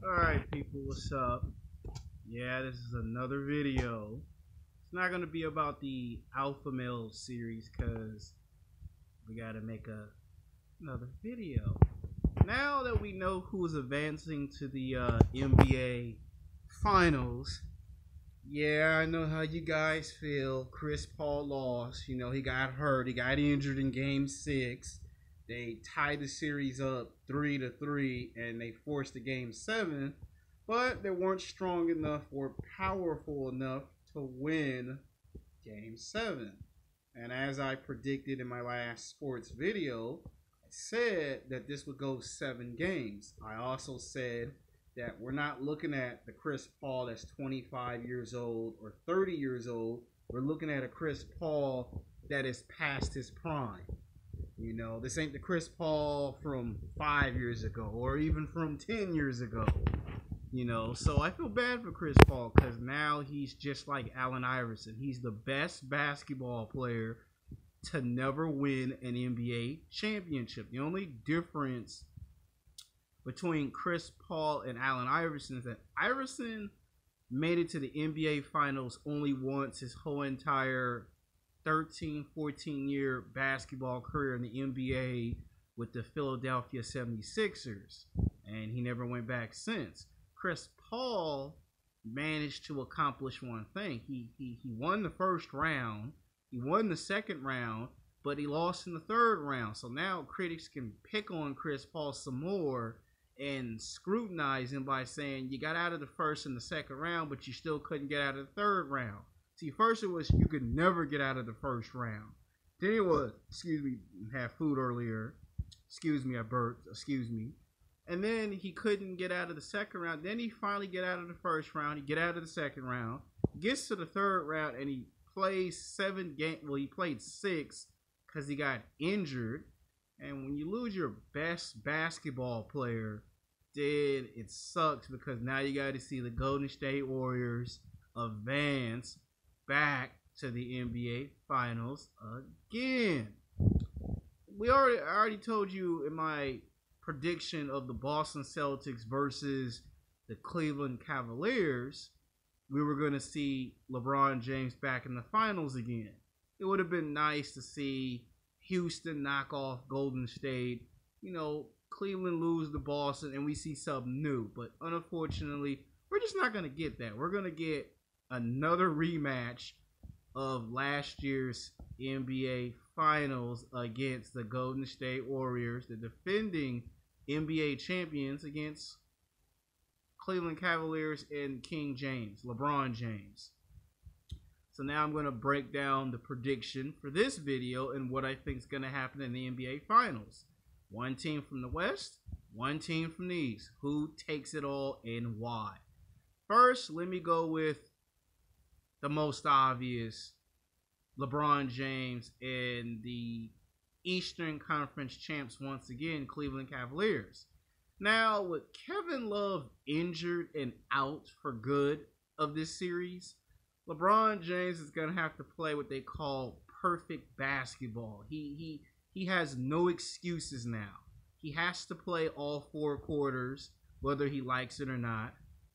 Alright people, what's up? Yeah, this is another video. It's not going to be about the Alpha Male series because we got to make another video. Now that we know who's advancing to the NBA Finals, yeah, I know how you guys feel. Chris Paul lost. You know, he got hurt. He got injured in Game 6. They tied the series up 3-3, and they forced the Game 7. But they weren't strong enough or powerful enough to win Game 7. And as I predicted in my last sports video, I said that this would go 7 games. I also said that we're not looking at the Chris Paul that's 25 years old or 30 years old. We're looking at a Chris Paul that is past his prime. You know, this ain't the Chris Paul from 5 years ago or even from 10 years ago. You know, so I feel bad for Chris Paul because now he's just like Allen Iverson. He's the best basketball player to never win an NBA championship. The only difference between Chris Paul and Allen Iverson is that Iverson made it to the NBA Finals only once his whole entire 13, 14-year basketball career in the NBA with the Philadelphia 76ers. And he never went back since. Chris Paul managed to accomplish one thing. He won the first round. He won the second round, but he lost in the third round. So now critics can pick on Chris Paul some more and scrutinize him by saying you got out of the first and the second round, but you still couldn't get out of the third round. See, first it was you could never get out of the first round. Then it was, excuse me, had food earlier. Excuse me, I burped. Excuse me. And then he couldn't get out of the second round. Then he finally get out of the first round. He get out of the second round. Gets to the third round and he plays 7 games. Well, he played 6 because he got injured. And when you lose your best basketball player, then it sucks because now you got to see the Golden State Warriors advance back to the NBA Finals again. I already told you in my prediction of the Boston Celtics versus the Cleveland Cavaliers, we were going to see LeBron James back in the finals again. It would have been nice to see Houston knock off Golden State, you know, Cleveland lose to Boston, and we see something new. But unfortunately, we're just not going to get that. We're going to get another rematch of last year's NBA Finals against the Golden State Warriors, the defending NBA champions, against Cleveland Cavaliers and King James, LeBron James. So now I'm going to break down the prediction for this video and what I think is going to happen in the NBA Finals. One team from the West, one team from the East. Who takes it all and why? First, let me go with the most obvious, LeBron James and the Eastern Conference champs once again, Cleveland Cavaliers. Now, with Kevin Love injured and out for good of this series, LeBron James is going to have to play what they call perfect basketball. He has no excuses now. He has to play all 4 quarters, whether he likes it or not.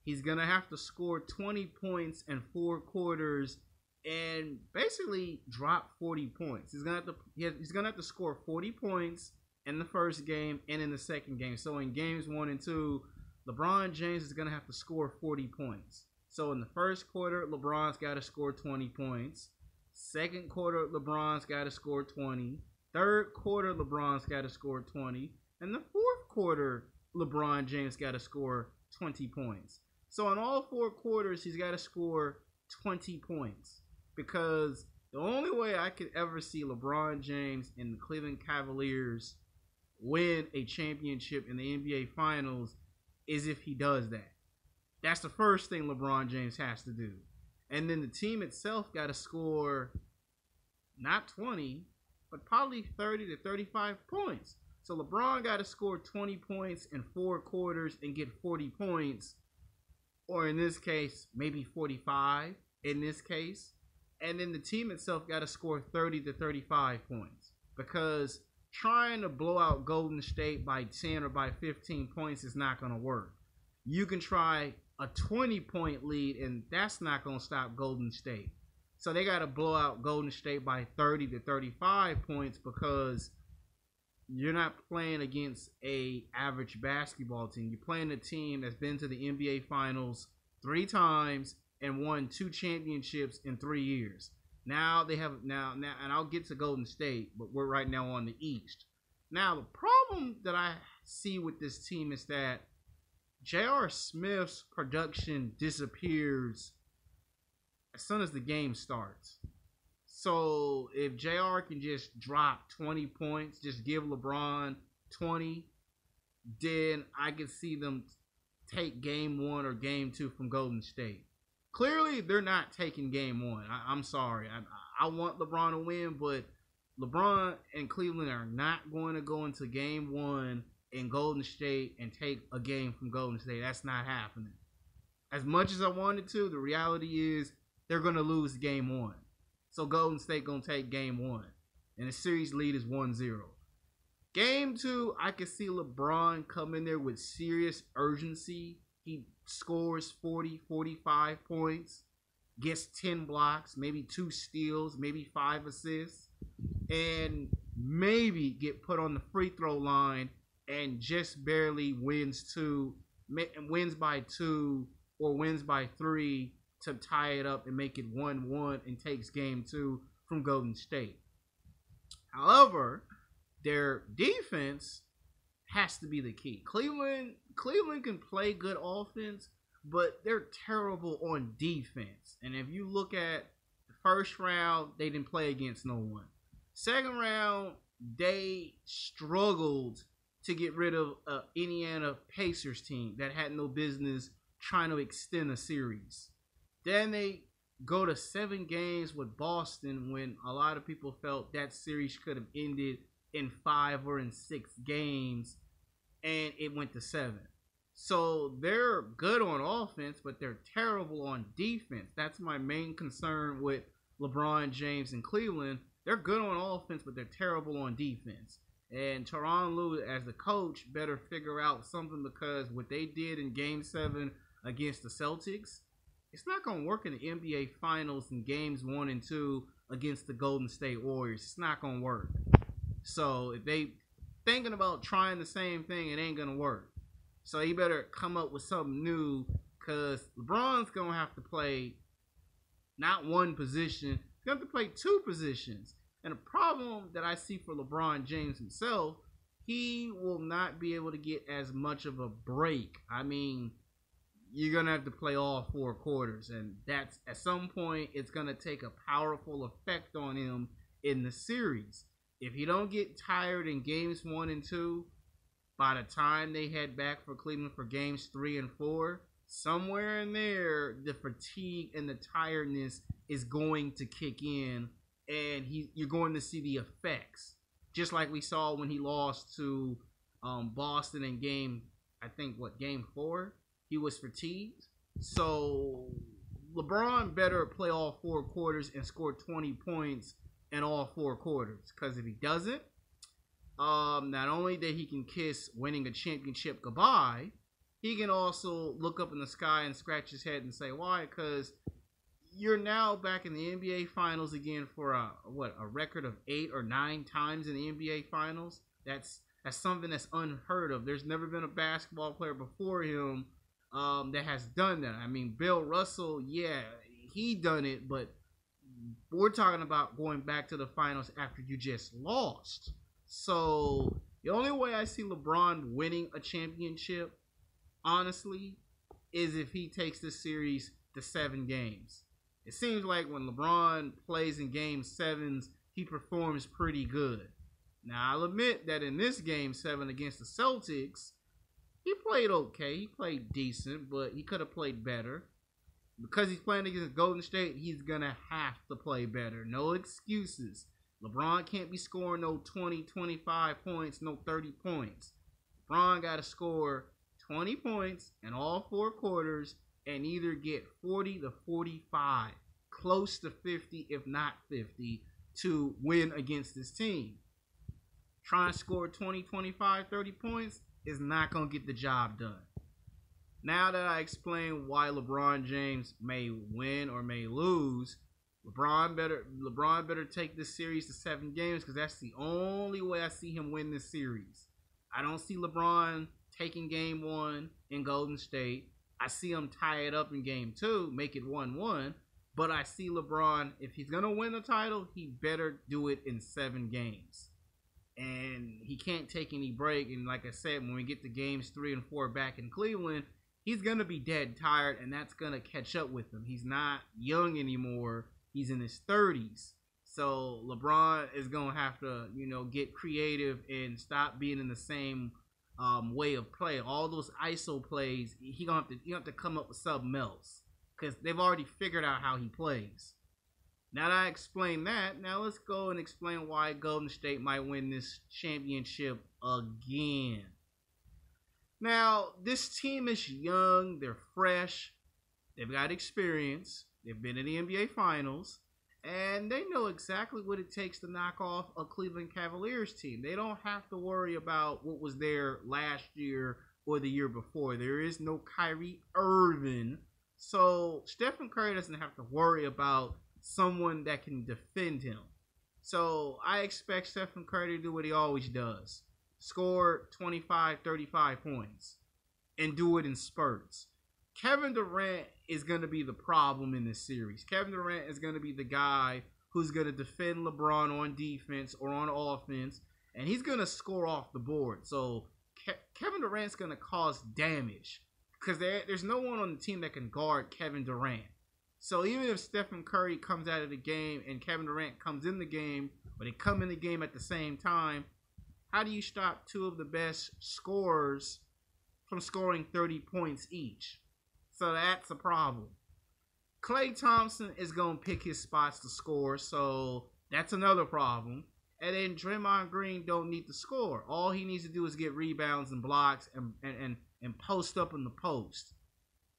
He's going to have to score 20 points in 4 quarters and basically drop 40 points. He's going to have to score 40 points in the first game and in the second game. So in games 1 and 2, LeBron James is going to have to score 40 points. So in the first quarter, LeBron's got to score 20 points. Second quarter, LeBron's got to score 20. Third quarter, LeBron's got to score 20. And the fourth quarter, LeBron James got to score 20 points. So in all 4 quarters, he's got to score 20 points. Because the only way I could ever see LeBron James and the Cleveland Cavaliers win a championship in the NBA Finals is if he does that. That's the first thing LeBron James has to do. And then the team itself got to score not 20, but probably 30 to 35 points. So LeBron got to score 20 points in 4 quarters and get 40 points. Or in this case, maybe 45 in this case. And then the team itself got to score 30 to 35 points. Because trying to blow out Golden State by 10 or by 15 points is not going to work. You can try a 20-point lead, and that's not going to stop Golden State. So they got to blow out Golden State by 30 to 35 points because you're not playing against a average basketball team. You're playing a team that's been to the NBA Finals 3 times and won 2 championships in 3 years. Now they have now, and I'll get to Golden State, but we're right now on the East. Now the problem that I see with this team is that J.R. Smith's production disappears as soon as the game starts. So if JR can just drop 20 points, just give LeBron 20, then I can see them take game 1 or game 2 from Golden State. Clearly, they're not taking game 1. I'm sorry. I want LeBron to win, but LeBron and Cleveland are not going to go into game 1 in Golden State and take a game from Golden State. That's not happening. As much as I wanted to, the reality is they're going to lose game 1. So Golden State going to take game 1. And the series lead is 1-0. Game 2, I can see LeBron come in there with serious urgency. He scores 40, 45 points, gets 10 blocks, maybe 2 steals, maybe 5 assists, and maybe get put on the free throw line and just barely wins by 2 or wins by 3 to tie it up and make it 1-1 and takes game 2 from Golden State. However, their defense has to be the key. Cleveland can play good offense, but they're terrible on defense. And if you look at the first round, they didn't play against no one. Second round, they struggled to get rid of an Indiana Pacers team that had no business trying to extend a series. Then they go to 7 games with Boston when a lot of people felt that series could have ended in 5 or in 6 games, and it went to 7. So they're good on offense, but they're terrible on defense. That's my main concern with LeBron James and Cleveland. They're good on offense, but they're terrible on defense. And Tyronn Lue, as the coach, better figure out something, because what they did in Game 7 against the Celtics, it's not going to work in the NBA Finals in Games 1 and 2 against the Golden State Warriors. It's not going to work. So if they thinking about trying the same thing, it ain't going to work. So he better come up with something new, because LeBron's going to have to play not one position. He's going to have to play 2 positions. And the problem that I see for LeBron James himself, he will not be able to get as much of a break. I mean, you're going to have to play all 4 quarters. And that's, at some point, it's going to take a powerful effect on him in the series. If he don't get tired in games 1 and 2, by the time they head back for Cleveland for games 3 and 4, somewhere in there, the fatigue and the tiredness is going to kick in, and you're going to see the effects. Just like we saw when he lost to Boston in game 4? He was fatigued. So LeBron better play all 4 quarters and score 20 points in all 4 quarters. Because if he doesn't, not only that he can kiss winning a championship goodbye, he can also look up in the sky and scratch his head and say, why? Because you're now back in the NBA Finals again for a record of 8 or 9 times in the NBA Finals. That's something that's unheard of. There's never been a basketball player before him that has done that. I mean, Bill Russell, yeah, he done it, but we're talking about going back to the finals after you just lost. So the only way I see LeBron winning a championship, honestly, is if he takes this series to 7 games. It seems like when LeBron plays in game 7s, he performs pretty good. Now, I'll admit that in this game 7 against the Celtics, he played okay. He played decent, but he could have played better. Because he's playing against Golden State, he's going to have to play better. No excuses. LeBron can't be scoring no 20, 25 points, no 30 points. LeBron got to score 20 points in all 4 quarters and either get 40 to 45, close to 50, if not 50, to win against this team. Trying to score 20, 25, 30 points is not going to get the job done. Now that I explained why LeBron James may win or may lose, LeBron better take this series to 7 games because that's the only way I see him win this series. I don't see LeBron taking game 1 in Golden State. I see him tie it up in game 2, make it 1-1. But I see LeBron, if he's going to win the title, he better do it in 7 games. And he can't take any break. And like I said, when we get to games 3 and 4 back in Cleveland, he's going to be dead tired, and that's going to catch up with him. He's not young anymore. He's in his 30s. So LeBron is going to have to, get creative and stop being in the same way of play. All those ISO plays, he gonna have to come up with something else because they've already figured out how he plays. Now that I explained that, now let's go and explain why Golden State might win this championship again. Now, this team is young, they're fresh, they've got experience, they've been in the NBA Finals, and they know exactly what it takes to knock off a Cleveland Cavaliers team. They don't have to worry about what was there last year or the year before. There is no Kyrie Irving, so Stephen Curry doesn't have to worry about someone that can defend him. So I expect Stephen Curry to do what he always does. Score 25, 35 points and do it in spurts. Kevin Durant is going to be the problem in this series. Kevin Durant is going to be the guy who's going to defend LeBron on defense or on offense, and he's going to score off the board. So Kevin Durant's going to cause damage because there's no one on the team that can guard Kevin Durant. So even if Stephen Curry comes out of the game and Kevin Durant comes in the game, or they come in the game at the same time, how do you stop two of the best scorers from scoring 30 points each? So that's a problem. Klay Thompson is going to pick his spots to score, so that's another problem. And then Draymond Green don't need to score. All he needs to do is get rebounds and blocks and post up in the post.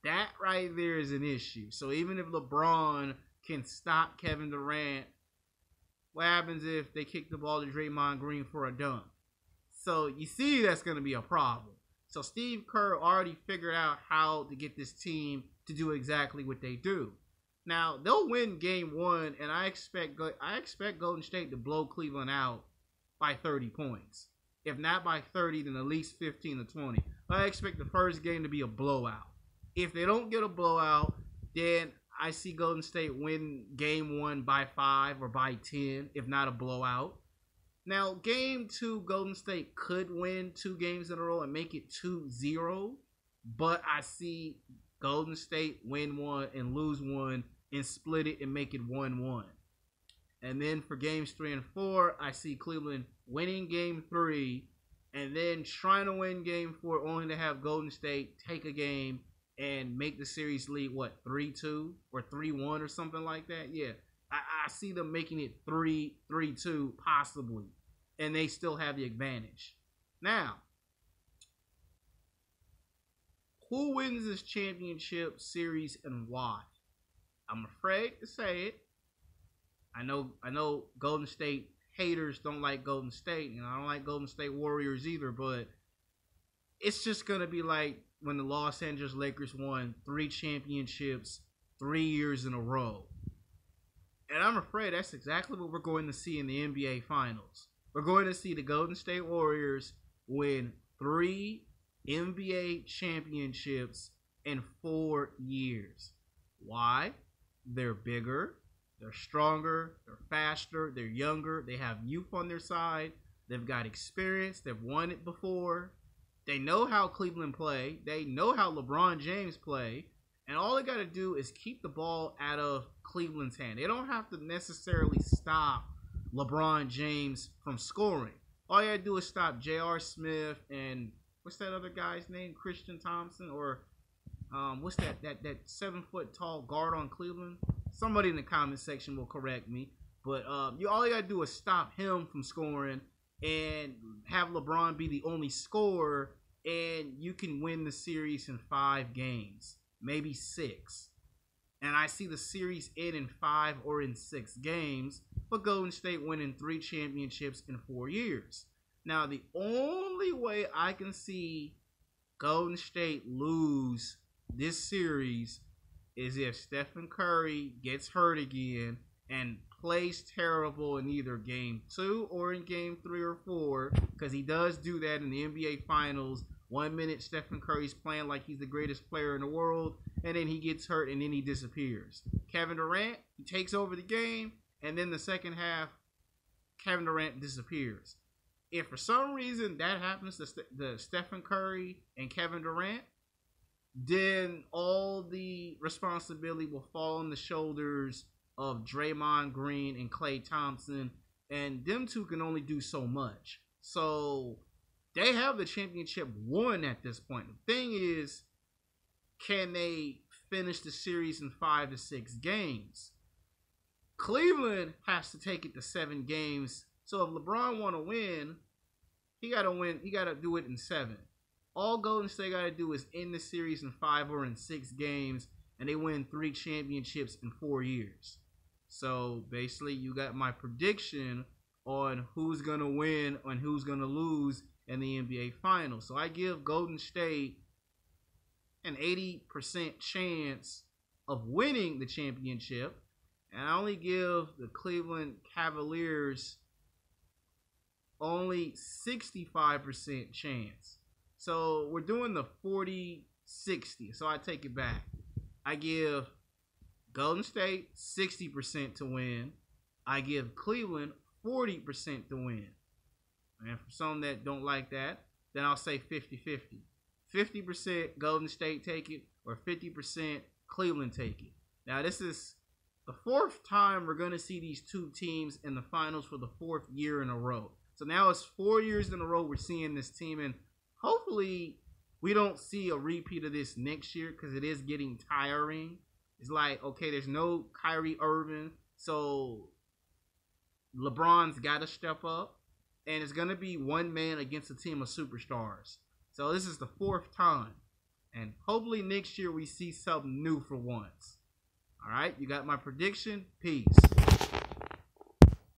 That right there is an issue. So even if LeBron can stop Kevin Durant, what happens if they kick the ball to Draymond Green for a dunk? So you see that's going to be a problem. So Steve Kerr already figured out how to get this team to do exactly what they do. Now, they'll win game 1, and I expect Golden State to blow Cleveland out by 30 points. If not by 30, then at least 15 to 20. I expect the first game to be a blowout. If they don't get a blowout, then I see Golden State win game 1 by 5 or by 10, if not a blowout. Now, game 2, Golden State could win 2 games in a row and make it 2-0, but I see Golden State win 1 and lose 1 and split it and make it 1-1. And then for games 3 and 4, I see Cleveland winning game 3 and then trying to win game 4 only to have Golden State take a game and make the series lead, 3-2 or 3-1 or something like that? Yeah, I see them making it 3-2 possibly, and they still have the advantage. Now, who wins this championship series and why? I'm afraid to say it. I know Golden State haters don't like Golden State, and I don't like Golden State Warriors either, but it's just going to be like when the Los Angeles Lakers won 3 championships 3 years in a row. And I'm afraid that's exactly what we're going to see in the NBA Finals. We're going to see the Golden State Warriors win 3 NBA championships in 4 years. Why? They're bigger, they're stronger, they're faster, they're younger, they have youth on their side, they've got experience, they've won it before. They know how Cleveland play. They know how LeBron James play. And all they got to do is keep the ball out of Cleveland's hand. They don't have to necessarily stop LeBron James from scoring. All you got to do is stop J.R. Smith and what's that other guy's name? Christian Thompson? Or what's that 7-foot tall guard on Cleveland? Somebody in the comment section will correct me. But all you got to do is stop him from scoring and have LeBron be the only scorer, and you can win the series in 5 games, maybe 6. And I see the series end in 5 or in 6 games, but Golden State winning 3 championships in 4 years. Now, the only way I can see Golden State lose this series is if Stephen Curry gets hurt again and plays terrible in either game 2 or in game 3 or 4, because he does do that in the NBA Finals. 1 minute Stephen Curry's playing like he's the greatest player in the world, and then he gets hurt and then he disappears. Kevin Durant, he takes over the game, and then the second half, Kevin Durant disappears. If for some reason that happens to Stephen Curry and Kevin Durant, then all the responsibility will fall on the shoulders of Draymond Green and Klay Thompson, and them two can only do so much. So they have the championship won at this point. The thing is, can they finish the series in 5 to 6 games? Cleveland has to take it to 7 games. So if LeBron want to win, he got to win. He got to do it in 7. All Golden State got to do is end the series in 5 or in 6 games, and they win 3 championships in 4 years. So basically, you got my prediction on who's going to win and who's going to lose in the NBA Finals. So I give Golden State an 80% chance of winning the championship, and I only give the Cleveland Cavaliers only 65% chance. So we're doing the 40-60. So I take it back. I give Golden State 60% to win. I give Cleveland 40% to win. And for some that don't like that, then I'll say 50-50. 50% Golden State take it, or 50% Cleveland take it. Now this is the 4th time we're going to see these two teams in the finals for the 4th year in a row. So now it's 4 years in a row we're seeing this team, and hopefully we don't see a repeat of this next year, because it is getting tiring. It's like, okay, there's no Kyrie Irving, so LeBron's got to step up, and it's going to be one man against a team of superstars. So this is the 4th time, and hopefully next year we see something new for once. All right, you got my prediction. Peace.